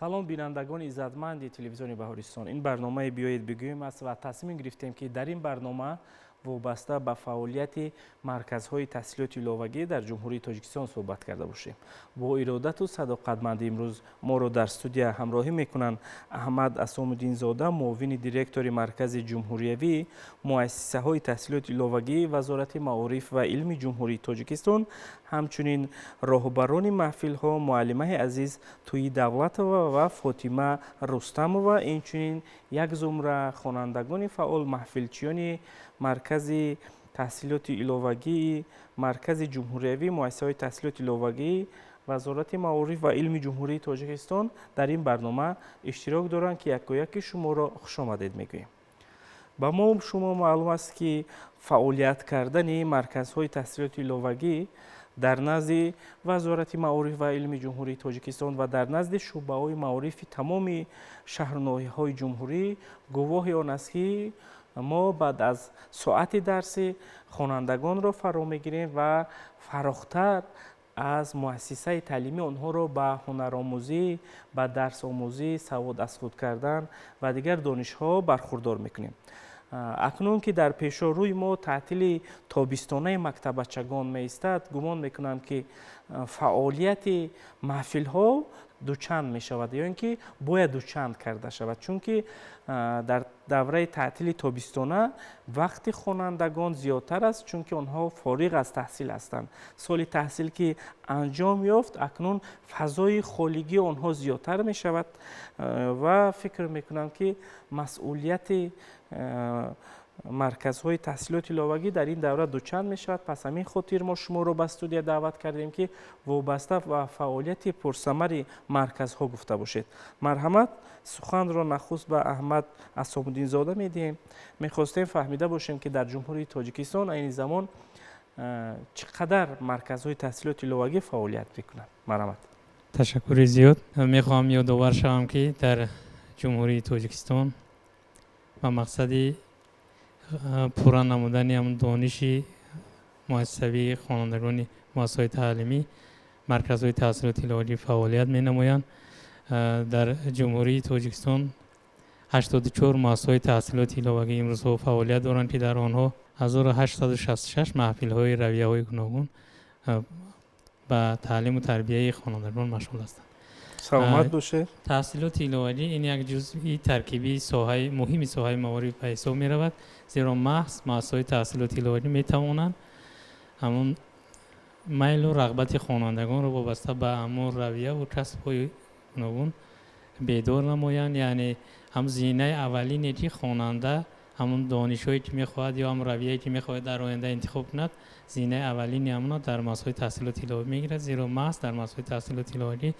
салом бинандагони иззатманди телевизиони Баҳористон. Ин барномаи биёед бигӯем аст ва тасмим гирифтем ки дар ин барнома вобаста ба фаъолияти марказҳои таҳсилоти иловагӣ дар ҷумҳурии Тоҷикистон суҳбат карда бошем. Бо иродату садоқатмандӣ имрӯз моро дар студия ҳамроҳӣ мекунанд Аҳмад Асомуддинзода, муовини директори Маркази ҷумҳуриявии муассисаҳои таҳсилоти иловагӣ, Вазорати маориф ва илми ҷумҳурии Тоҷикистон, ҳамчунин роҳбарони маҳфилҳо Муаллимаи азиз Тӯи Давлатова ва Фотима Рустамова, инчунин як зумра хонандагони фаъол маҳфилчиёни Маркази таҳсилоти иловагии Маркази ҷумҳуриявии муассисаҳои таҳсилоти иловагии Вазорати маориф ва илми ҷумҳурии Тоҷикистон дар ин барнома иштирок доранд ки якояки шуморо хушомадед мегӯем. Ба мо шумо маълум аст ки фаъолият кардани марказҳои таҳсилоти иловагӣ дар назди Вазорати маориф ва илми ҷумҳурии Тоҷикистон ва дар назди шуъбаҳои маорифи тамоми шаҳру ноҳияҳои ҷумҳурӣ гувоҳи он аст ки мо баъд аз соати дарси хонандагонро фаро мегирем ва фарохтар аз муассисаи таълимӣ онҳоро ба ҳунаромӯзӣ, ба дарсомӯзӣ, саводазхуд кардан ва дигар донишҳо бархурдор мекунем. акнун ки дар пешорӯи мо таътили тобистонаи мактабачагон меистад, гумон мекунам ки фаъолияти маҳфилҳо дучанд мешавад ё ин ки бояд дучанд карда шавад, чунки дар давраи таътили тобистона вақти хонандагон зиёдтар аст, чунки онҳо фориғ аз таҳсил ҳастанд. соли таҳсил ки анҷом ёфт, акнун фазои холигии онҳо зиёдтар мешавад ва фикр мекунам ки масъулияти марказҳои таҳсилоти иловагӣ дар ин давра дучанд мешавад. Пас ҳамин хотир мо шуморо ба студия даъват кардем ки вобаста ба фаъолияти пурсамари марказҳо гуфта бошед. Марҳамат, суханро нахуст ба Аҳмад Асомуддинзода медиҳем. мехостем фаҳмида бошем ки дар ҷумҳурии Тоҷикистон айни замон чӣ қадар марказҳои таҳсилоти иловагӣ фаъолият мекунанд? Марҳамат. ташаккури зиёд. мехоҳам ёдовар шавам ки дар ҷумҳурии Тоҷикистон ба мақсади пурра намудани ҳамон дониши муассисавии хонандагони муассисаҳои таълимӣ марказҳои таҳсилоти иловагӣ фаъолият менамоянд. дар ҷумҳурии Тоҷикистон 84 муассисаҳои таҳсилоти иловагӣ имрӯзҳо фаъолият доранд ки дар онҳо 1866 маҳфилҳои равияҳои гуногун ба таълиму тарбияи хонандагон машғул ҳастанд. саломат бошед. таҳсилоти иловагӣ ин як ҷузъи таркибии соҳаи муҳими соҳаи маориф ба ҳисоб меравад, зеро маҳз муассисаҳои таҳсилоти иловагӣ метавонанд ҳамон майлу рағбати хонандагонро вобаста ба ҳамон равияву касбҳои гуногун бедор намоянд. яъне ҳам зинаи аввалине ки хонанда ҳамон донишҳое ки мехоҳад ё ҳам равияе ки мехоҳад дар оянда интихоб кунад, зинаи аввалини ҳамона дар муассисаҳои таҳсилоти иловагӣ мегирад, зеро маҳз дар муассисаҳои таҳсилоти иловагӣ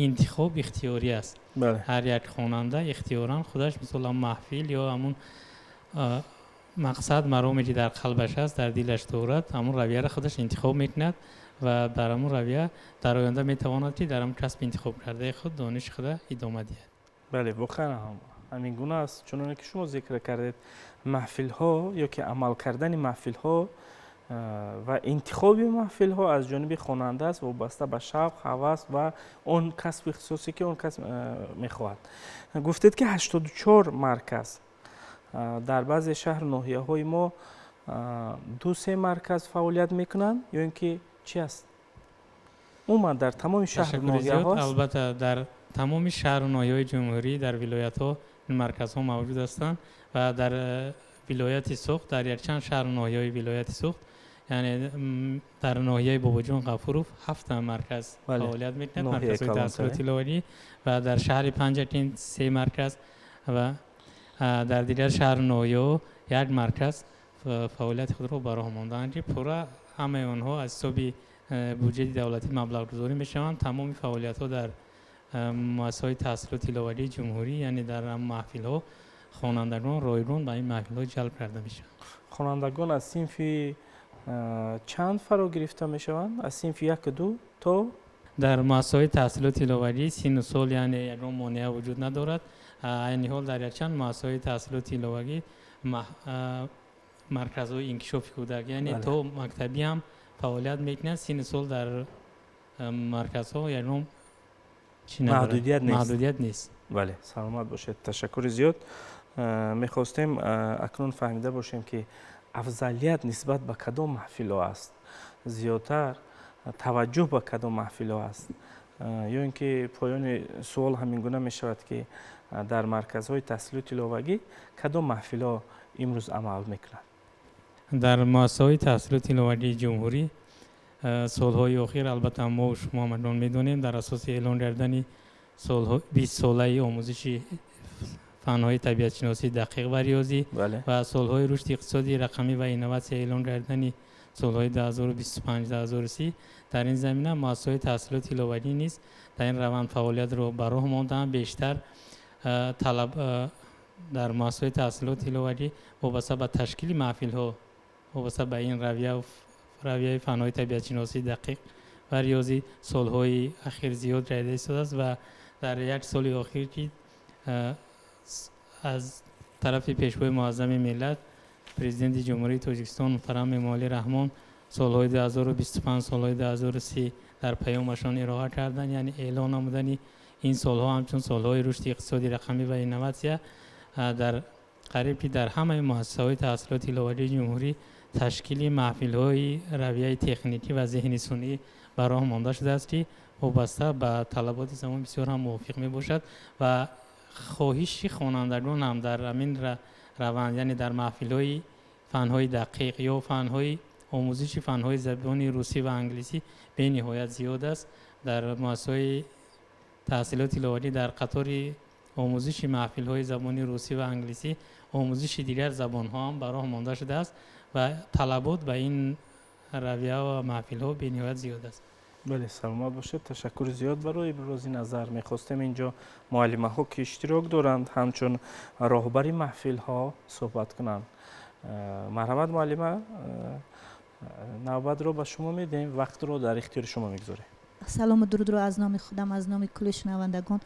интихоб ихтиёрӣ аст. ҳар як хонанда ихтиёран худаш мисол маҳфил ё ҳамон мақсад мароме ки дар қалбаш аст, дар дилаш дорад, ҳамон равияро худаш интихоб мекунад ва дар ҳамон равия дар оянда метавонад ки дар ҳамон касб интихоб кардаи худ дониши худа идома диҳад. бале, воқеан ҳамин гуна аст. чуноне ки шумо зикр кардед, маҳфилҳо ё ки амал кардани маҳфилҳо ва интихоби маҳфилҳо аз ҷониби хонанда аст, вобаста ба шавқ, ҳавас ва он касби ихтисосе ки он кас мехоҳад. гуфтед ки 84 марказ дар баъзе шаҳру ноҳияҳои мо 2-3 марказ фаъолият мекунанд ё ин ки чӣ аст? умуман дар тамоми шаҳру ноҳияҳо? албатта дар тамоми шаҳру ноҳияҳои ҷумҳурӣ дар вилоятҳо ин марказҳо мавҷуд ҳастанд ва дар вилояти Суғд, дар якчанд шаҳру ноҳияҳои вилояти Суғд, яъне дар ноҳияи Бобоҷон Ғафуров 7 марказ фаъолият мекунад, марказҳои таҳсилоти иловагӣ, ва дар шаҳри Панҷакин 3 марказ ва дар дигар шаҳру ноҳияҳо 1 марказ фаъолияти худро ба роҳ мондаанд ки пурра ҳамаи онҳо аз ҳисоби буҷети давлатӣ маблағгузорӣ мешаванд. тамоми фаъолиятҳо дар муассисаҳои таҳсилоти иловагии ҷумҳурӣ, яъне дар маҳфилҳо хонандагон ройгон ба ин маҳфилҳо ҷалб карда мешаванд. хонандагон аз синфи чанд фаро гирифта мешаванд? аз синфи 1-2 то? дар муассисаҳои таҳсилоти иловагӣ сину сол яъне ягон монеа вуҷуд надорад. айни ҳол дар якчанд муассисаҳои таҳсилоти иловагӣ марказҳои инкишофи кӯдак, яъне то мактабӣ ҳам фаъолият мекунанд. сину сол дар марказҳо ягон چی نداره. محدودیت نیست. محدودیت نیست. بله، سلامت باشید. تشکر زیاد. میخواستیم اکنون فهمیده باشیم که افضلیت نسبت به کدام محفل ها است، زیادتر توجه به کدام محفل ها است، یا اینکه پایان سوال همین گونه می شود که در مرکزهای تحصیل تلاوگی کدام محفل ها امروز عمل میکنند؟ در مؤسسه‌های تحصیل تلاوتی جمهوری سالهای اخیر البته ما و شما مردم میدونیم در اساس اعلان کردن 20 ساله آموزش فنهای طبیعت شناسی دقیق و ریاضی و سالهای رشد اقتصادی رقمی و اینواسیون اعلان کردن سالهای 2025-2030 در این زمینه مؤسسه‌های تحصیل تلاوتی نیز در این روند فعالیت را به راه ماندن. بیشتر طلب در مؤسسه‌های تحصیل تلاوتی وابسته به تشکیل محفل‌ها وابسته به این رویه فنهای طبیعت شناسی دقیق و ریاضی سالهای اخیر زیاد رایج شده است و در یک سال اخیر که از طرف پیشوای معظم ملت پرزیدنت جمهوری تاجیکستان محترم امالی رحمان سالهای 2025 سالهای 2030 در پیامشان ارائه کردن، یعنی اعلان نمودن این سالها همچون سالهای رشد اقتصادی رقمی و اینواسیون در قریب که در همه مؤسسه‌های تحصیل تلاوتی جمهوری تشکیل محفل‌های رویه تکنیکی و ذهنی سنی به راه مانده شده است که وابسته به طلبات زمان بسیار هم موافق می باشد و خواهش خوانندگان هم در همین روند، یعنی در محفل‌های فن‌های دقیق یا فن‌های آموزش فن‌های زبان روسی و انگلیسی به نهایت زیاد است. در مؤسسه‌های تحصیل تلاوتی در قطار آموزش محفل‌های زبان روسی و انگلیسی آموزش دیگر زبان‌ها هم به راه مانده شده است و طلبات به این رویه و محفل‌ها به نهایت زیاد است. بله، سلامت باشید. تشکر زیاد برای ابراز نظر. می‌خواستیم اینجا معلم‌ها که اشتراک دارند همچون راهبری محفل‌ها صحبت کنند. مرحبا معلمه، نوبت رو به شما میدیم، وقت رو در اختیار شما میگذاریم. سلام و درود رو از نام خودم، از نام کل شنوندگان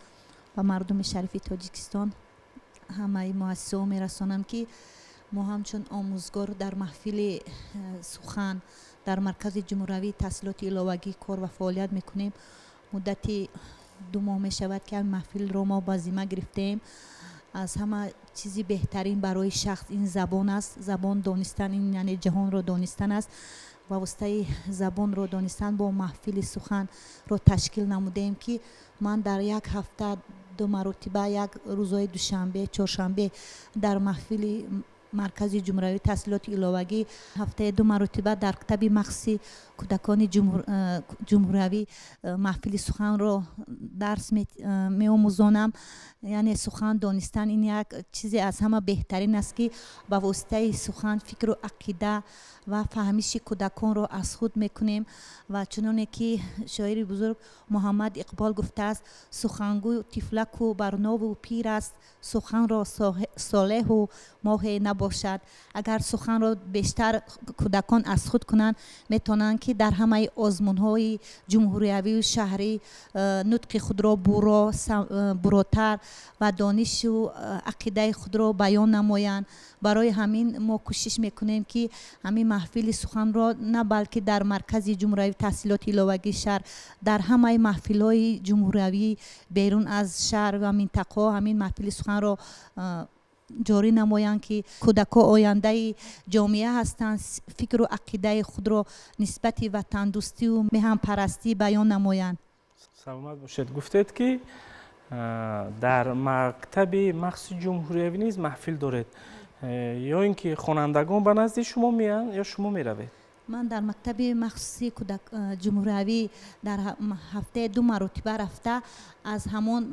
و مردم شریف تاجیکستان همه مؤسسه میرسانم که ما همچون آموزگار در محفل سخن در مرکز جمهوری تحصیلات علاوگی کار و فعالیت میکنیم. مدت 2 ماه می شود که محفل رو ما با ذمه گرفتیم. از همه چیزی بهترین برای شخص این زبان است. زبان دانستن این یعنی جهان رو دانستن است. واسطه زبان رو دانستن با محفل سخن رو تشکیل نمودیم که من در یک هفته 2 مرتبه، یک روزهای دوشنبه، چهارشنبه در محفل مرکز جمهوری تحصیلات علاوگی هفته 2 مرتبه در کتاب مخصوص کودکان جمهوری محفل سخن رو درس می آموزانم. یعنی سخن دانستن این یک چیزی از همه بهترین است که با واسطه سخن فکر و عقیده و فهمیش کودکان رو از خود میکنیم و چنانه که شاعر بزرگ محمد اقبال گفته است سخنگوی طفلک و برناب و پیر است، سخن را صالح و ماه نباشد. اگر سخن را بیشتر کودکان از خود کنند میتونن که در همه آزمون‌های جمهوری و شهری نطق خود را براتر و دانش و عقیده خود را بیان نمایند. برای همین ما کوشش میکنیم که همین محفل سخن را نه بلکه در مرکز جمهوری تحصیلات علاوگی شهر در همه محفل‌های جمهوری بیرون از شهر و منطقه همین محفل سخن را جاری نمایند که کودکان آینده جامعه هستند، فکر و عقیده خود را نسبت وطن دوستی و مهن پرستی بیان نمایند. سلامت باشید. گفتید که در مکتب مخصوص جمهوری نیز محفل دارید، یا اینکه خوانندگان به نزد شما میان یا شما میروید؟ من در مکتب مخصوص جمهوری در هفته 2 مرتبه رفته از همان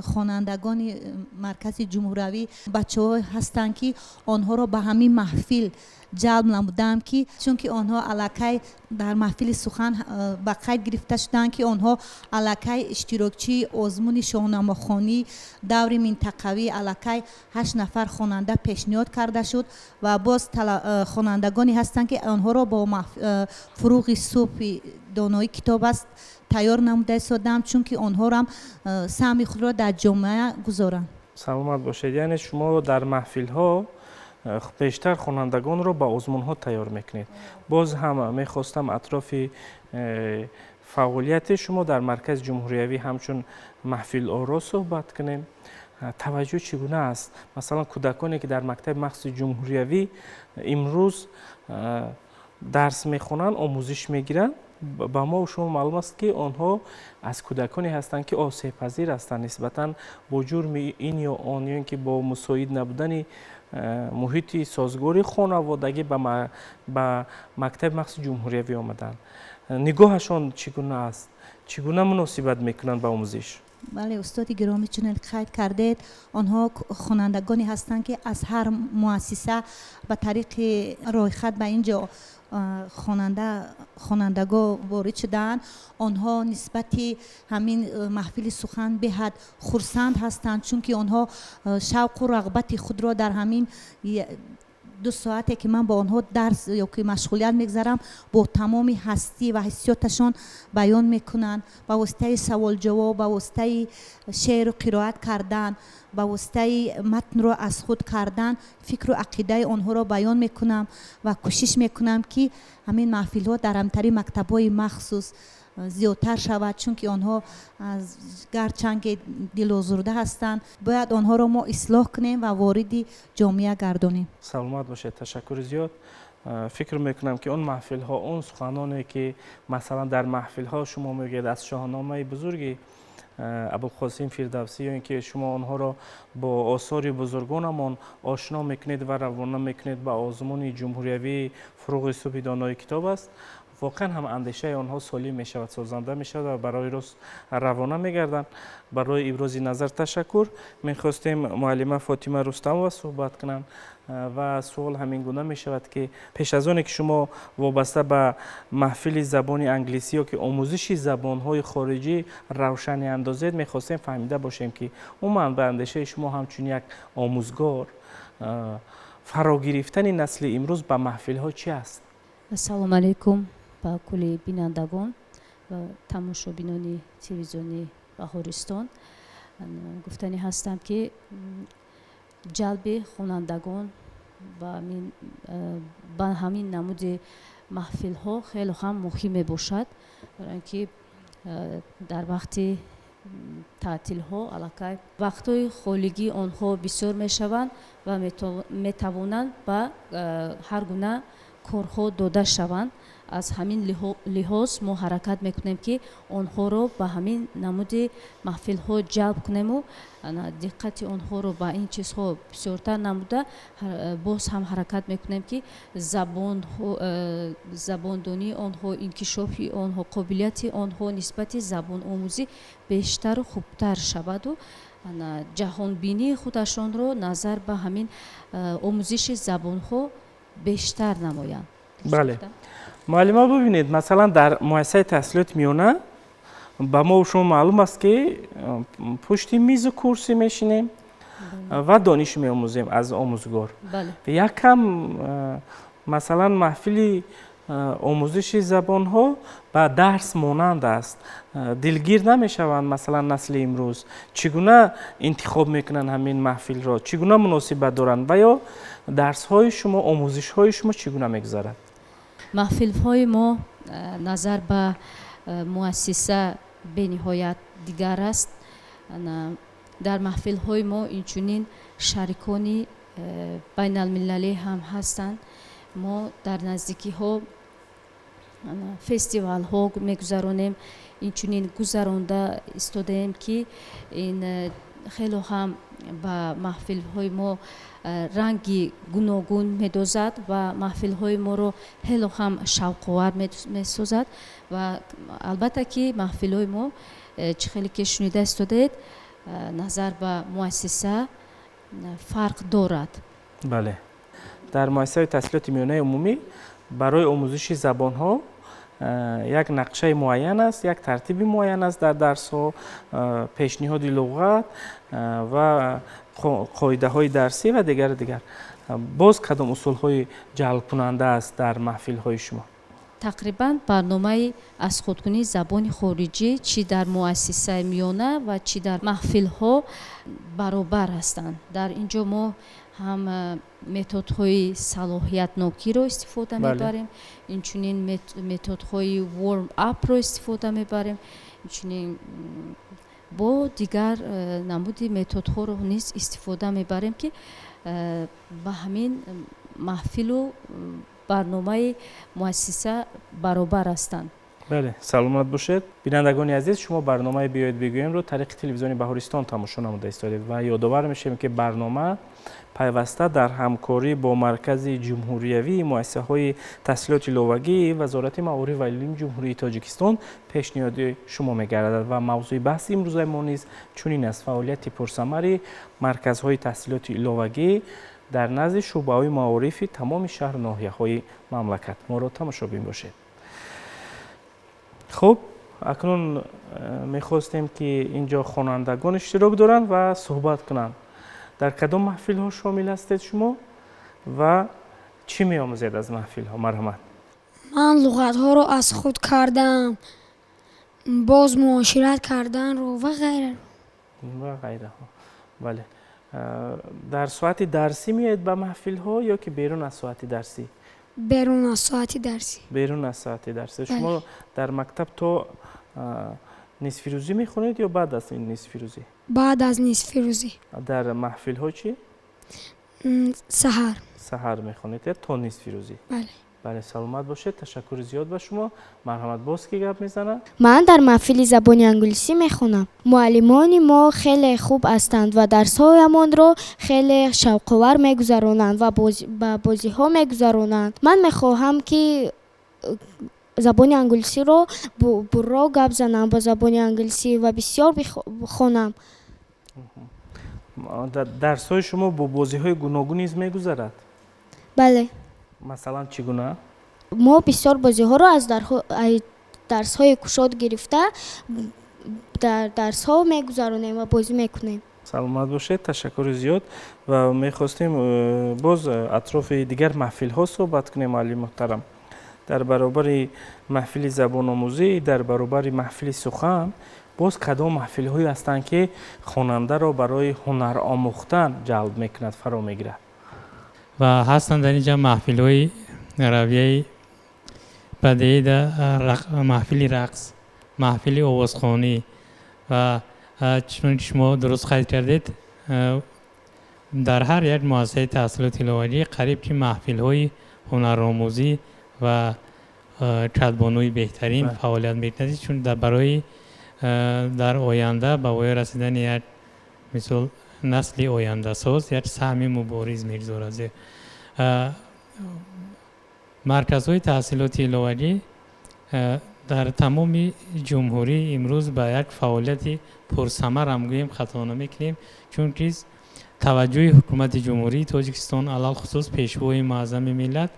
خوانندگان مرکز جمهوری بچه‌ها هستند که آنها را به همین محفل جلب نمودم که چون که آنها الکی در محفل سخن به قید گرفته شدند که آنها الکی اشتراکچی آزمون شاهنامه‌خوانی دور منطقوی الکی 8 نفر خواننده پیشنهاد کرده شد و باز خوانندگانی هستند که آنها را با فروغ صبح دانایی کتاب است تیار نموده سادم چون که آنها را سهم خود را در جامعه گذارند. سلامت باشید. یعنی شما در محفل ها بیشتر خوانندگان رو با آزمون ها تیار میکنید. باز هم میخواستم اطراف فعالیت شما در مرکز جمهوریوی همچون محفل آرا صحبت کنیم. توجه چگونه است؟ مثلا کودکانی که در مکتب مخصوص جمهوریوی امروز درس میخونن، آموزش میگیرن، با ما و شما معلوم است که آنها از کودکانی هستند که آسیب پذیر هستند نسبتاً با جرم این یا آن، یا اینکه با مساعد نبودن محیط سازگاری خانوادگی به مکتب مخصوص جمهوریوی آمدن. نگاهشان چگونه است؟ چگونه مناسبت میکنند با آموزش؟ بله استاد گرامی، چون قید کردید آنها خوانندگانی هستند که از هر مؤسسه به طریق راه خط به اینجا خوانندگان وارد شدند. آنها نسبت همین محفل سخن به حد خرسند هستند، چون که آنها شوق و رغبت خود را در همین 2 ساعتی که من با آنها درس یا که مشغولیت میگذارم با تمام هستی و حسیاتشان بیان میکنن، با واسطه سوال جواب، با واسطه شعر و قرائت کردن، با واسطه متن را از خود کردن، فکر و عقیده آنها را بیان میکنم و کوشش میکنم که همین محفل ها در همتری مکتب های مخصوص زیادتر شود، چون که آنها از گرچنگ دل آزرده هستند. باید آنها را ما اصلاح کنیم و وارد جامعه گردانیم. سلامت باشید. تشکر زیاد. فکر میکنم که اون محفل ها، اون سخنانی که مثلا در محفل ها شما میگید از شاهنامه بزرگی ابوالقاسم فردوسی، یا اینکه شما آنها را با آثار بزرگانمان آشنا میکنید و روانه میکنید به آزمون جمهوریوی فروغ صبح دانای کتاب است، واقعا هم اندیشه آنها سالم می شود، سازنده می شود و برای راست روانه می گردند. برای ابراز نظر تشکر. می خواستیم معلمه فاطمه رستمова صحبت کنند و سوال همین گونه می شود که پیش از آن که شما وابسته به محفل زبان انگلیسی یا که آموزش زبان های خارجی روشن اندازید، می خواستیم فهمیده باشیم که عموما به اندیشه شما همچون یک آموزگار فرا گرفتن نسل امروز به محفل ها چی است؟ السلام علیکم با کل بینندگان و تماشابینان تلویزیونی بهارستان. گفتنی هستم که جلب خوانندگان با همین نمود محفل ها خیلی هم مهم باشد، برای اینکه در وقت تعطیل ها علاقه وقتای خالگی آنها بسیار می شوند و می توانند با هر گونه کارها داده شوند. از همین لحاظ ما حرکت میکنیم که آنها رو به همین نمود محفل ها جلب کنیم و دقت آنها رو به این چیزها بسیارتر نموده باز هم حرکت میکنیم که زباندانی آنها، انکشاف آنها، قابلیت آنها نسبت زبان آموزی بیشتر و خوبتر شود و جهان بینی خودشان رو نظر به همین آموزش زبان ها بیشتر نمایند. بله معلم ببینید، مثلا در مؤسسه تحصیلات میانه با ما و شما معلوم است که پشت میز و کرسی میشینیم و دانش میآموزیم از آموزگار. بله. یکم مثلا محفل آموزش زبان ها با درس مانند است، دلگیر نمیشوند. مثلا نسل امروز چگونه انتخاب میکنن همین محفل را، چگونه مناسبت دارند و یا درس های شما، آموزش های شما چگونه میگذرد؟ محفل های ما نظر به مؤسسه به نهایت دیگر است. در محفل های ما اینچنین شریکانی بین المللی هم هستند. ما در نزدیکی ها فستیوال ها میگذرانیم، اینچنین گذرانده استودیم که این خیلی هم با محفل های ما رنگی گوناگون میدازد و محفل های ما رو خیلی هم شوق‌آور میسازد و البته که محفل های ما چه خیلی که شنیده استودید نظر به مؤسسه فرق دارد. بله، در مؤسسه تحصیلات میانه عمومی برای آموزش زبان ها یک نقشه معین است، یک ترتیب معین است در درس ها، پیشنهاد لغت و قاعده های درسی و دیگر. باز کدام اصول های جلب کننده است در محفل های شما؟ тақрибан барномаи аз худкунии забони хориҷӣ чӣ дар муассисаи миёна ва чӣ дар маҳфилҳо баробар ҳастанд. Дар инҷо мо ҳам методҳои салоҳиятнокиро истифода мебарем, инчунин методҳои warm up-ро истифода мебарем, инчунин бо дигар намуди методҳоро низ истифода мебарем ки ба ҳамин маҳфилу барномаи муассиса баробар ҳастанд. бале, саломат бошед. Бинандагони азиз, шумо барномаи биёед бигӯемро тариқи телевизиони Баҳористон тамошо намуда истодед ва ёдовар мешавем ки барнома пайваста дар ҳамкорӣ бо маркази ҷумҳуриявии муассисаҳои таҳсилоти иловагӣ Вазорати маориф ва илми ҷумҳурии Тоҷикистон пешниҳоди шумо мегардад ва мавзӯи баҳси имрӯзаи мо низ чунин аст: фаъолияти пурсамари марказҳои таҳсилоти иловагӣ дар назди шуъбаҳои маорифи тамоми шаҳру ноҳияҳои мамлакат. моро тамошобин бошед. хуб, акнун мехостем ки инҷо хонандагон иштирок доранд ва суҳбат кунанд. дар кадом маҳфилҳо шомил ҳастед шумо ва чӣ меомӯзед аз маҳфилҳо? марҳамат. ман луғатҳоро аз худ кардам, боз муошират карданро ва ғайраро. ва ғайраҳо. бале. дар соати дарсӣ меоед ба маҳфилҳо ё ки берун аз соати дарсӣ? берун аз соати дарсӣ. берун аз соати дарсӣ. шумо дар мактаб то нисфирӯзӣ мехонед ё баъд аз нисфирӯзӣ? баъд аз нисфирӯзӣ. дар маҳфилҳо чӣ? саҳар. саҳар мехонед то нисфирӯзӣ? бале. бале, саломат бошед. ташаккури зиёд ба шумо. марҳамат, боз ки гап мезанад? ман дар маҳфили забони англисӣ мехонам. муаллимони мо хеле хуб ҳастанд ва дарсҳоямонро хеле шавқовар мегузаронанд ва ба бозиҳо мегузаронанд. ман мехоҳам ки забони англисиро бурро гап занам ба забони англисӣ ва бисёр бихонам. дарсҳои шумо бо бозиҳои гуногун низ мегузарад? бале. масалан чӣ гуна? мо бисёр бозиҳоро аз дарсҳои кушод гирифта дар дарсҳо мегузаронем ва бозӣ мекунем. саломат бошед. ташаккури зиёд. ва мехостем боз атрофи дигар маҳфилҳо суҳбат кунем. муаллими муҳтарам, дар баробари маҳфили забономӯзӣ, дар баробари маҳфили сухан, боз кадом маҳфилҳое ҳастанд ки хонандаро барои ҳунар омӯхтан ҷалб мекунад, фаро мегирад? ва ҳастанд дар инҷа маҳфилҳои равияи падеи маҳфили рақс, маҳфили овозхонӣ ва чунки шумо дуруст қайд кардед, дар ҳар як муассисаи таҳсилоти иловагӣ қариб ки маҳфилҳои ҳунаромӯзӣ ва кадбонӯи беҳтарин фаъолият мекунад, чун барои дар оянда ба воя расидани як мисол насли ояндасоз як саҳми мубориз мегзорад. марказҳои таҳсилоти иловагӣ дар тамоми ҷумҳурӣ имрӯз ба як фаъолияти пурсамар ҳам гӯем хато намекунем, чунки таваҷҷӯҳи ҳукумати ҷумҳурии Тоҷикистон алалхусус пешвои муаззами миллат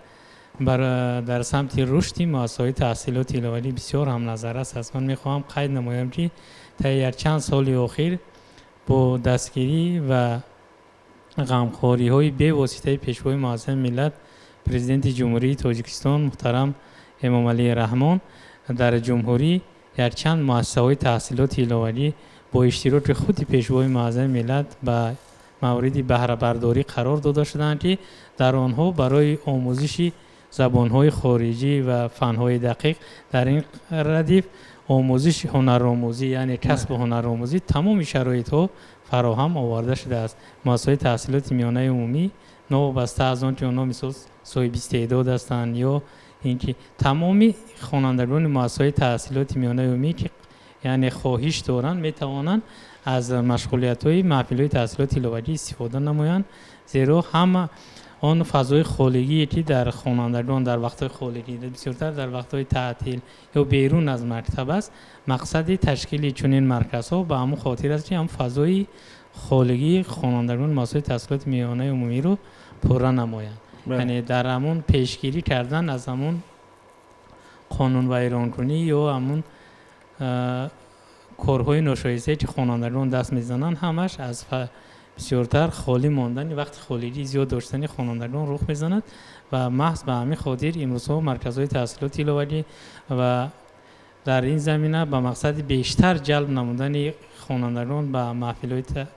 дар самти рушди муассисаҳои таҳсилоти иловагӣ бисёр ҳамназаррас аст. ман мехоҳам қайд намоям ки таи якчанд соли охир бо дастгирӣ ва ғамхориҳои бевоситаи пешвои муаззами миллат президенти ҷумҳурии Тоҷикистон муҳтарам Эмомалии Раҳмон дар ҷумҳурӣ якчанд муассисаҳои таҳсилоти иловагӣ бо иштироки худи пешвои муаззами миллат ба мавриди баҳрабардорӣ қарор дода шуданд ки дар онҳо барои омӯзиши забонҳои хориҷӣ ва фанҳои дақиқ дар ин радиф омӯзиши ҳунаромӯзӣ, яъне касбу ҳунаромӯзӣ тамоми шароитҳо фароҳам оварда шудааст. муассисаҳои таҳсилоти миёнаи умумӣ новобаста аз он ки онҳо мисол соҳиби истеъдод ҳастанд ё ин ки тамоми хонандагони муассисаҳои таҳсилоти миёнаи умумӣ ки яъне хоҳиш доранд метавонанд аз машғулиятҳои маҳфилҳои таҳсилоти иловагӣ истифода намоянд, зеро ҳама он фазои холигие ки дар хонандагон дар вақтҳои холигӣ бисёртар дар вақтҳои таътил ё берун аз мактаб аст. мақсади ташкили чунин марказҳо ба ҳамон хотир аст ки ҳам фазои холигии хонандагони муассисаҳои таҳсилоти миёнаи умумиро пурра намоянд. яъне дар ҳамон пешгирӣ кардан аз ҳамон қонунвайронкунӣ ё ҳамон корҳои ношоисте ки хонандагон даст мезананд, ҳамаш аз بسیارتر خالی ماندن وقت خالیگی زیاد داشتن خوانندگان رخ میزند و محض به همین خاطر امروزها مرکزهای تحصیلات ایلاوگی و در این زمینه به مقصد بیشتر جلب نمودن خوانندگان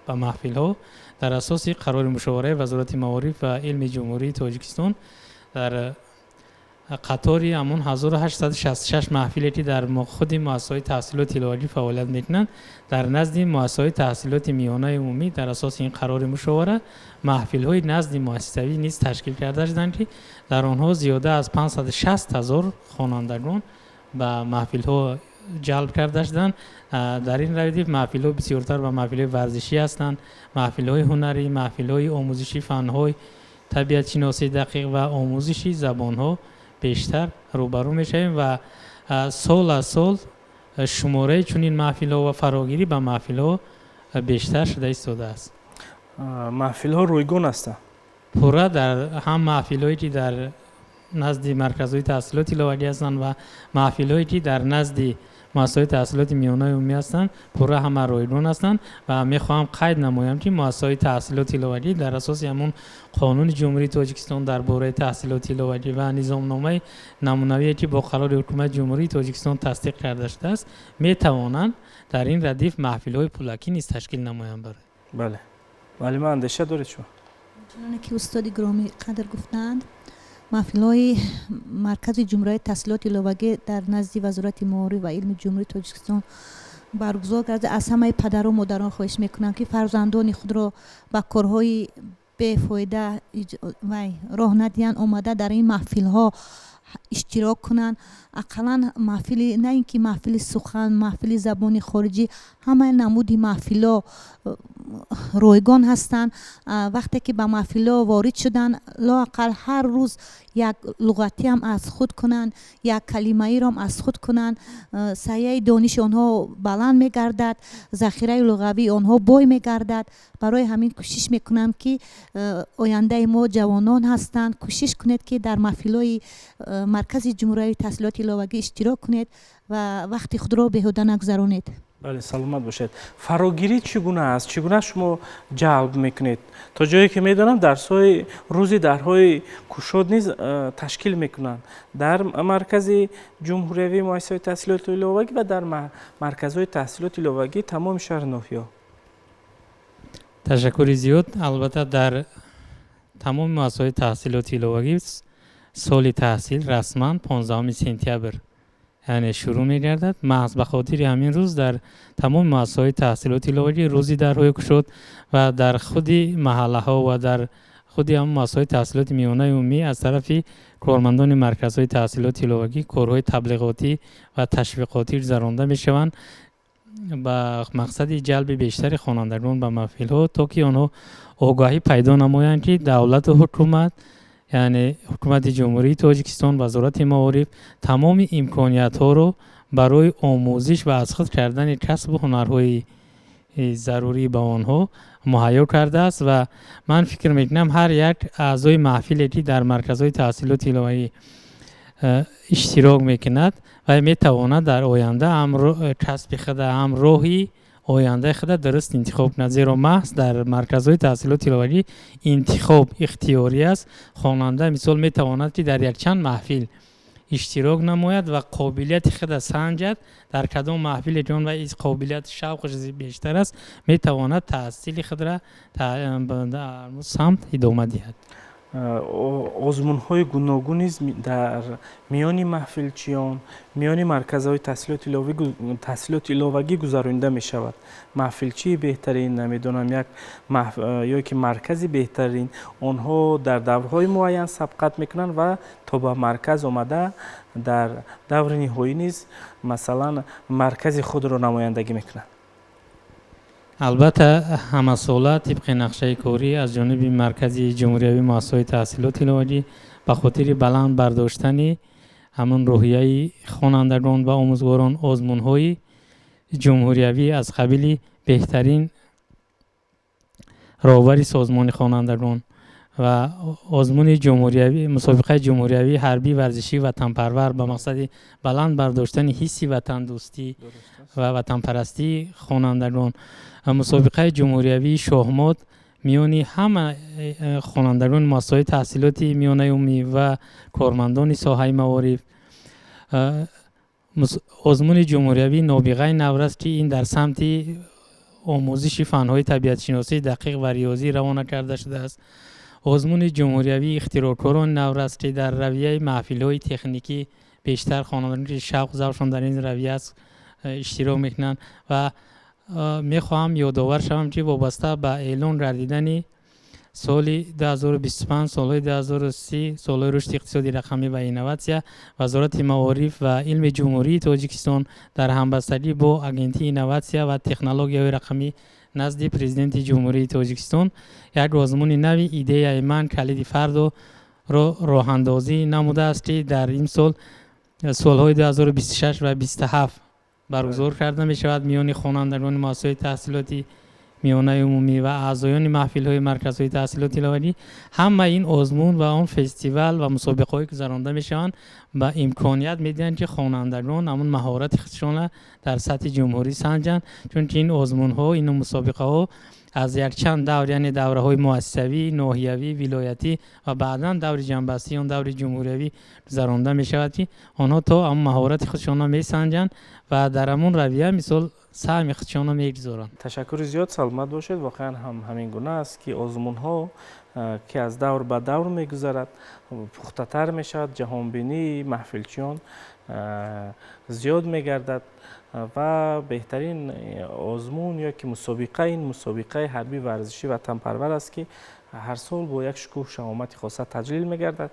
به محفل‌ها در اساس قرار مشاوره وزارت معارف و علم جمهوری تاجیکستان در قطاری همون 1866 محفلی که در خود مؤسسه‌های تحصیلات ایلاوگی فعالیت میکنند در نزد مؤسسه‌های تحصیلات میانه عمومی در اساس این قرار مشاوره محفل‌های نزد مؤسسوی نیز تشکیل کرده شدند که در آنها زیاده از 560,000 خوانندگان به محفل‌ها جلب کرده شدند. در این ردیف محفل‌ها بسیارتر و محفل‌های ورزشی هستند، محفل‌های هنری، محفل‌های آموزشی فن‌های طبیعت شناسی دقیق و آموزشی زبان‌ها بیشتر روبرو میشیم و سال از سال شماره چنین محفل‌ها و فراگیری به محفل‌ها بیشتر شده ایستاده است. محفل‌ها رویگون هستند. پورا در هم محفل‌هایی که در نزد مرکزهای تحصیلات ایلاوگی هستند و محفل‌هایی که در نزد مؤسسه‌های تحصیلات میانه عمومی هستند پورا همه رویگون هستند و میخواهم قید نمایم که مؤسسه‌های تحصیلات ایلاوگی در اساس همون قانون جمهوری تاجیکستان درباره تحصیلات ایلاوگی و نظامنامه نمونه‌ای که با قرار حکومت جمهوری تاجیکستان تصدیق کرده شده است میتوانند در این ردیف محفل‌های پولکی نیز تشکیل نمایند. بله. ولی من اندیشه دارید شما چنانه که استاد گرامی قدر گفتند محفل‌های مرکز جمهوری تحصیلات ایلاوگی در نزد وزارت معارف و علم جمهوری تاجیکستان برگزار کرده. از همه پدر و مادران خواهش میکنم که فرزندان خود را با کارهای بی‌فایده راه ندهند، آمده در این محفل‌ها اشتراک کنند. اقلا محفل نه اینکه محفل سخن، محفل زبان خارجی، همه نمودی محفل‌ها رایگان هستند. وقتی که به محفل‌ها وارد شدن لااقل هر روز یک لغتی هم از خود کنند، یک کلمه ای را هم از خود کنند. سعی دانش آنها بلند میگردد، ذخیره لغوی آنها بای میگردد. برای همین کوشش میکنم که آینده ما جوانان هستند، کوشش کنید که در محفل‌های مرکز جمهوری تحصیلات ایلاوگی اشتراک کنید و وقتی خود را بیهوده نگذرانید. بله سلامت باشید. فراگیری چگونه است؟ چگونه شما جلب میکنید؟ تا جایی که میدانم درس‌های روزی درهای گشاد نیز تشکیل میکنند در مرکز جمهوری مؤسسه تحصیلات ایلاوگی و در مرکزهای تحصیلات ایلاوگی تمام شهر ناحیه. تشکر زیاد. البته در تمام مؤسسه‌های تحصیلات ایلاوگی سال تحصیل رسما 15 سپتامبر یعنی شروع می‌گردد. محض به خاطر همین روز در تمام مؤسسه‌های تحصیلات ایلاوگی روزی درهای گشاد و در خود محله‌ها و در خود هم مؤسسه‌های تحصیلات میانه عمومی از طرف کارمندان مرکزهای تحصیلات ایلاوگی کارهای تبلیغاتی و تشویقاتی گذرانده می‌شوند با مقصد جلب بیشتر خوانندگان به محفل‌ها تا که آنها آگاهی پیدا نمایند که دولت و حکومت یعنی حکومت جمهوری تاجیکستان وزارت معارف تمام امکانیت‌ها رو برای آموزش و از خود کردن کسب و هنرهای ضروری به آنها مهیا کرده است و من فکر میکنم هر یک اعضای محفلی که در مرکزهای تحصیلات ایلاوگی اشتراک میکند و میتواند در آینده هم کسب خود هم راهی آینده خود درست انتخاب کند، زیرا محض در مرکزهای تحصیلات ایلاوگی انتخاب اختیاری است. خواننده مثال میتواند که در یک چند محفل اشتراک نماید و قابلیت خود سنجد در کدام محفل جان و از قابلیت شوقش بیشتر است میتواند تحصیل خود را در سمت ادامه دهد. آزمون‌های گوناگون نیز در میان محفلچیان میان مرکزهای تحصیلات ایلاوگی گذرانده می شود. محفلچی بهترین نمیدونم یا که مرکزی بهترین آنها در دورهای معین سبقت میکنند و تا به مرکز آمده در دور نهایی نیز مثلا مرکز خود را نمایندگی میکنند. البته همه ساله طبق نقشه کاری از جانب مرکز جمهوری مؤسسه تحصیلات ایلاوگی به خاطر بلند برداشتن همون روحیه خوانندگان و آموزگاران آزمون‌های جمهوری از قبیل بهترین راهبر سازمان خوانندگان و آزمون جمهوری مسابقه جمهوری حربی ورزشی وطن پرور به مقصد بلند برداشتن حس وطن دوستی و وطن پرستی خوانندگان، مسابقه جمهوری شاهمات میانی همه خوانندگان مؤسسه‌های تحصیلاتی میانه عمومی و کارمندان ساحه معارف آزمون جمهوری نابغه نور است که این در سمت آموزش فن‌های طبیعت شناسی دقیق و ریاضی روانه کرده شده است. آزمون جمهوری اختراعکاران نور است که در رویه محفل‌های تکنیکی بیشتر خوانندگان که شوق ذوقشان در این رویه است اشتراک میکنند و میخواهم یادآور شوم که وابسته به اعلان گردیدن سال 2025 سال 2030 سال رشد اقتصادی رقمی و اینواسیون وزارت معارف و علم جمهوری تاجیکستان در همبستگی با اگنتی اینواسیون و تکنولوژی رقمی نزد پرزیدنت جمهوری تاجیکستان یک آزمون نوی ایده ایمن کلید فرد را راه اندازی نموده است که در این سالهای 2026 و 27 برگزار کرده می شود میان خوانندگان مؤسسه‌های تحصیلاتی میانه عمومی و اعضایان محفل‌های مرکزهای تحصیلاتی لاوری. همه این آزمون و آن فستیوال و مسابقه‌ای که گذرانده میشوند با امکانیت میدن که خوانندگان همون مهارت خودشان در سطح جمهوری سنجند، چون که این آزمون‌ها این مسابقه‌ها از یک چند دور یعنی دوره‌های مؤسسوی، ناحیوی، ولایتی و بعداً دور جنبستی اون دور جمهوری گذرانده میشود که آنها تا هم مهارت خودشان میسنجند و در همون رویه مثال سهم خودشان میگذارند. تشکر زیاد، سلامت باشید. واقعا همین گونه است که آزمون ها که از دور به دور میگذرد پخته تر میشود، جهانبینی محفلچیان زیاد میگردد و بهترین آزمون یا که مسابقه حربی ورزشی وطن پرور است که هر سال با یک شکوه شهامت خاصه تجلیل میگردد.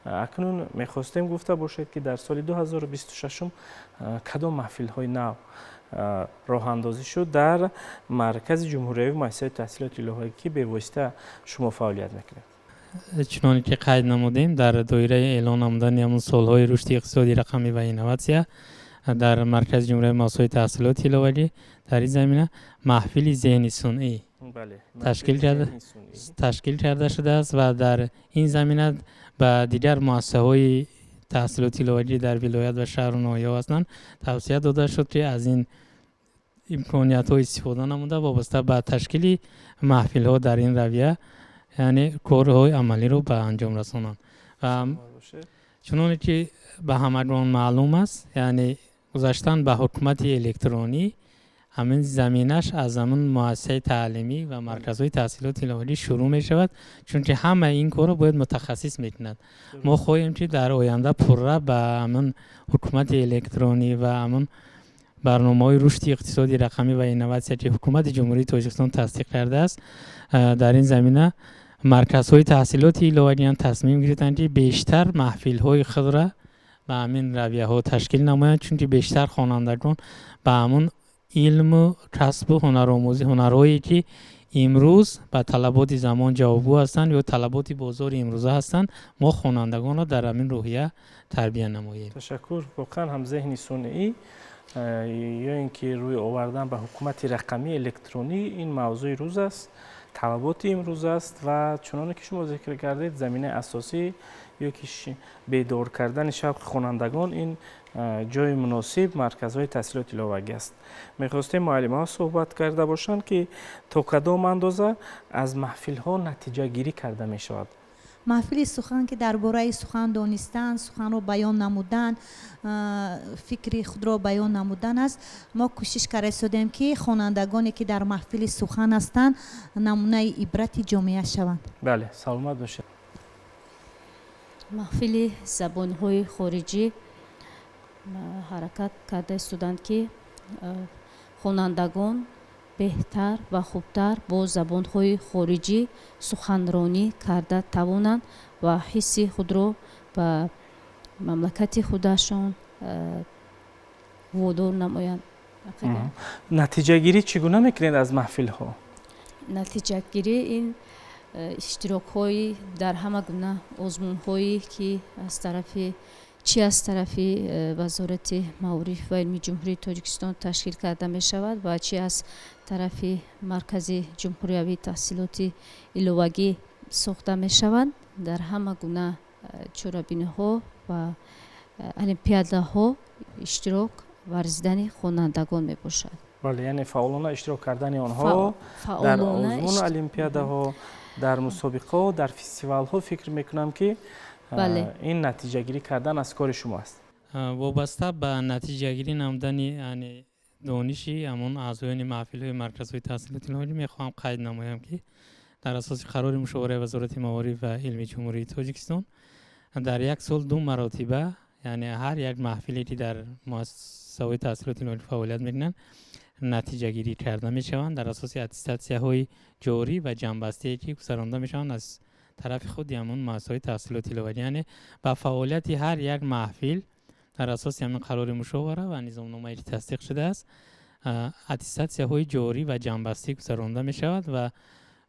اکنون میخواستیم گفته باشید که در سال 2026 کدام محفل های نو راه اندازی شد در مرکز جمهوری مؤسسه تحصیلات الهی که به واسطه شما فعالیت میکنید؟ چنانچه که قید نمودیم در دایره اعلان نمودن همون سالهای رشد اقتصادی رقمی و اینواسیون در مرکز جمهوری مؤسسه تحصیلات الهی در این زمینه محفل ذهن صنعی تشکیل کرده شده است و در این زمینه به دیگر مؤسسه‌های تحصیلاتی الهی در ولایت و شهر و ناحیه هستند توصیه داده شد که از این امکانیت‌ها استفاده نموده وابسته به تشکیل محفل‌ها در این رویه یعنی کارهای عملی رو به انجام رسانند. و چنانچه که به همگان معلوم است یعنی گذاشتن به حکومت الکترونی همین زمینش از همون مؤسسه تعلیمی و مرکزهای تحصیلات الهی شروع می شود، چون که همه این کار رو باید متخصص میکنند. ما خواهیم که در آینده پره به همون حکومت الکترونی و همون برنامه‌های رشد اقتصادی رقمی و اینواسیون که حکومت جمهوری تاجیکستان تصدیق کرده است در این زمینه مرکزهای تحصیلات الهی تصمیم گرفتند که بیشتر محفل‌های خود را به همین رویه‌ها تشکیل نمایند، چون که بیشتر خوانندگان به همون علم و کسب و هنرآموزی هنرهایی که امروز به طلبات زمان جوابگو هستند یا طلبات بازار امروزه هستند ما خوانندگان را در همین روحیه تربیت نماییم. تشکر. واقعا هم ذهن صنعی یا اینکه روی آوردن به حکومت رقمی الکترونی این موضوع روز است، طلبات امروز است و چنانکه که شما ذکر کردید زمینه اساسی یا که بیدار کردن شوق خوانندگان این جای مناسب مرکزهای تحصیلات الهی است. میخواستیم معلم ها صحبت کرده باشند که تا کدام اندازه از محفل ها نتیجه گیری کرده می شود؟ محفل سخن که درباره سخن دانستن، سخن رو بیان نمودن، فکری خود را بیان نمودن است. ما کوشش کرده شدیم که خوانندگانی که در محفل سخن هستند نمونه عبرت جامعه شوند. بله، سلامت باشید. محفل زبان‌های خارجی حرکت کرده شدند که خوانندگان بهتر و خوبتر با زبان‌های خارجی سخنرانی کرده توانند و حس خود را به مملکت خودشان وادار نمایند. نتیجه گیری چگونه میکنید از محفل ها؟ نتیجه گیری این اشتراک های در همه گونه آزمون هایی که از طرف وزارت معارف و علم جمهوری تاجیکستان تشکیل کرده می شود و چی از طرف مرکز جمهوری تحصیلات الهی ساخته می شود. در همه گونه چورابینی ها و المپیاده ها اشتراک ورزیدن خوانندگان می باشد. بله، یعنی فعالانه اشتراک کردن آنها در آزمون المپیاده ها، در مسابقه ها، در فستیوال ها فکر میکنم که این نتیجه گیری کردن از کار شما است. وابسته به نتیجه گیری نمودن یعنی دانشی همون اعضایان محفل های مرکزهای تحصیلاتی الهی میخوام قید نمایم که در اساس قرار مشاوره وزارت معارف و علم جمهوری تاجیکستان در یک سال 2 مرتبه یعنی هر یک محفلی که در مؤسسه تحصیلاتی الهی فعالیت میکنن نتیجه گیری کرده میشوند در اساس اتستاسیه های جاری و جنبسته که گذرانده میشوند از طرف خود همون مؤسسه تحصیلاتی الهی. یعنی با فعالیت هر یک محفل در اساس همین قرار مشاوره و نظامنامه‌ای که تصدیق شده است اتستاسیه های جاری و جنبسته گذرانده میشود و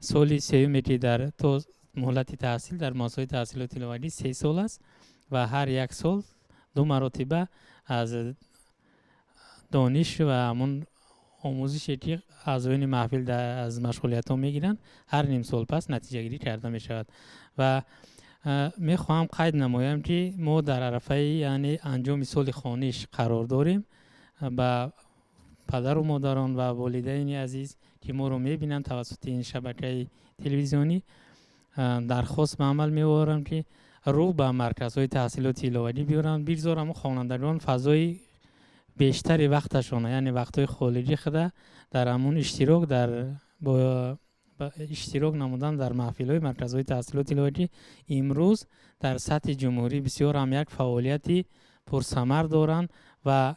سال سوم که در تو مهلت تحصیل در مؤسسه تحصیلاتی الهی 3 سال است و هر یک سال 2 مرتبه از دانش و همون آموزشی که اعضایان محفل از مشغولیت ها میگیرند هر نیم سال پس نتیجه گیری کرده می شود و میخواهم قید نمایم که ما در عرفه یعنی انجام سال خوانش قرار داریم. با پدر و مادران و والدین عزیز که ما رو میبینند توسط این شبکه تلویزیونی درخواست به عمل میآورم که رو به مرکزهای تحصیلاتی الهی بیارن، بگذارم خوانندگان فضای بیشتری وقتشون یعنی وقتهای خارجی خود در همون اشتراک در با اشتراک نمودن در محفل‌های مرکزهای تحصیلاتی الهی امروز در سطح جمهوری بسیار هم یک فعالیتی پرثمر دارند و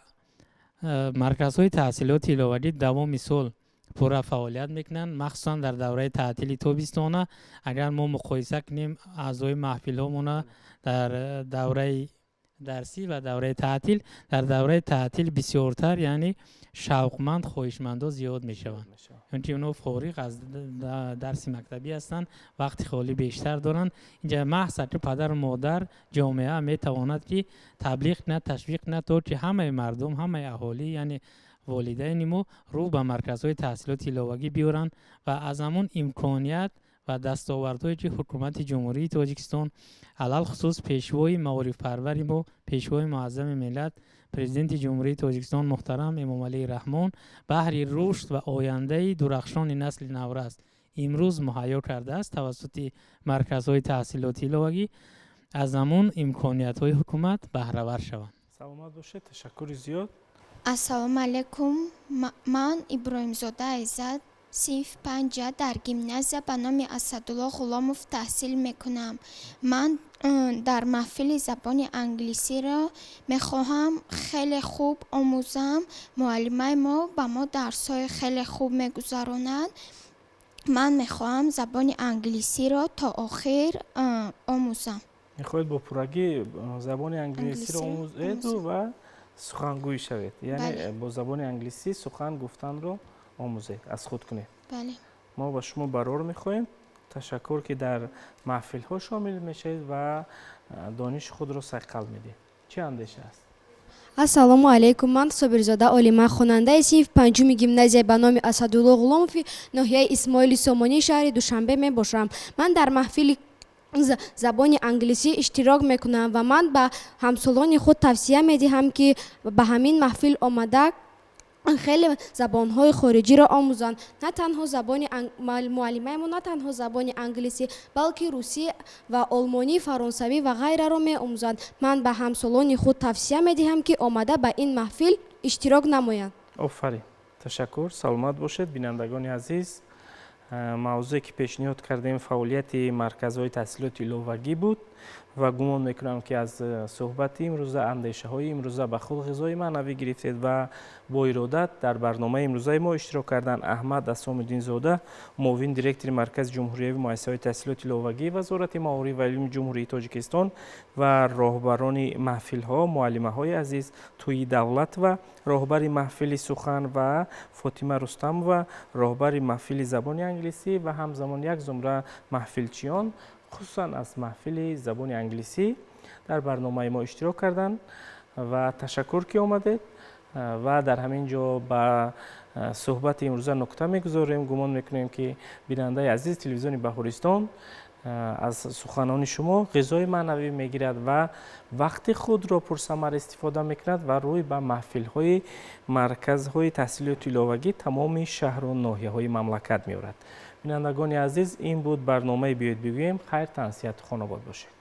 مرکزهای تحصیلاتی الهی دوام سال پر فعالیت میکنن، مخصوصا در دوره تعطیل تابستانه. اگر ما مقایسه کنیم اعضای محفل هامون در دوره درسی و دوره تعطیل، در دوره تعطیل بسیارتر یعنی شوقمند خواهشمندا زیاد میشوند، چون اونا فارغ از درس مکتبی هستن، وقت خالی بیشتر دارن. اینجا محض که پدر و مادر جامعه میتواند که تبلیغ نه تشویق نه طور که همه مردم همه اهالی یعنی والدین ما رو به مرکزهای تحصیلاتی الهی بیارن و از همون امکانیت و دستاوردهایی که حکومت جمهوری تاجیکستان علل خصوص پیشوای معارف پروری ما پیشوای معظم ملت پرزیدنت جمهوری تاجیکستان محترم امام علی رحمان بهر رشد و آینده درخشان نسل نورست امروز مهیا کرده است توسط مرکزهای تحصیلاتی الهی از همون امکانیت‌های حکومت بهره ور شوند. سلامت باشید. تشکر زیاد. السلام علیکم. من ابراهیم زاده عزت صنف 5 در گیمنازیا به نام اسدالله غلاموف تحصیل میکنم. من در محفل زبان انگلیسی را میخواهم خیلی خوب آموزم. معلمای ما به ما درس‌های خیلی خوب میگذراند. من میخواهم زبان انگلیسی را تا آخر آموزم. میخواید با پرگی زبان انگلیسی را آموزید و سخنگوی شوید، یعنی با زبان انگلیسی سخن گفتن رو آموزید، از خود کنید. بله. ما با شما برار میخوایم. تشکر که در محفل ها شامل میشید و دانش خود رو صقل میدید. چه اندیشه است؟ السلام علیکم. من صابرزاده علیمه خواننده صنف 5 گیمنازیا به نام اسدالله غلاموف ناحیه اسماعیل سامانی شهر دوشنبه می باشم. من در محفل زبان انگلیسی اشتراک میکنم و من به همسالان خود توصیه میدهم که به همین محفل آمده خیلی زبان‌های خارجی را آموزند. نه تنها زبان معلمای ما نه تنها زبان انگلیسی بلکه روسی و آلمانی، فرانسوی و غیره را می‌آموزند. من به همسالان خود توصیه میدهم که آمده به این محفل اشتراک نمایند. آفرین. تشکر. سلامت باشید بینندگان عزیز. موضوعی که پیشنهاد کردیم فعالیت مرکزهای تحصیلات الهی بود و گمان میکنم که از صحبت امروزه اندیشه های امروزه به خود غذای معنوی گرفتید و با ارادت در برنامه امروزه ما اشتراک کردن احمد اسام‌الدین زاده معاون دیرکتور مرکز جمهوری مؤسسه تحصیلات الهی وزارت معارف و علم جمهوری تاجیکستان و راهبران محفل ها معلمه های عزیز توی دولت و راهبر محفل سخن و فاطمه رستم و راهبر محفل زبان انگلیسی و همزمان یک زمره محفلچیان خصوصا از محفل زبان انگلیسی در برنامه ما اشتراک کردند و تشکر که آمدید و در همین جا با صحبت امروزه نکته میگذاریم. گمان میکنیم که بیننده عزیز تلویزیون بهارستان از سخنان شما غذای معنوی میگیرد و وقت خود را پرثمر استفاده میکند و روی به محفل‌های مرکزهای تحصیلات ایلاوگی تمام شهر و ناحیه‌های مملکت می‌آورد. بینندگان عزیز، این بود برنامه بیایید بگوییم. خیر، تنصیحت خانواده باشید.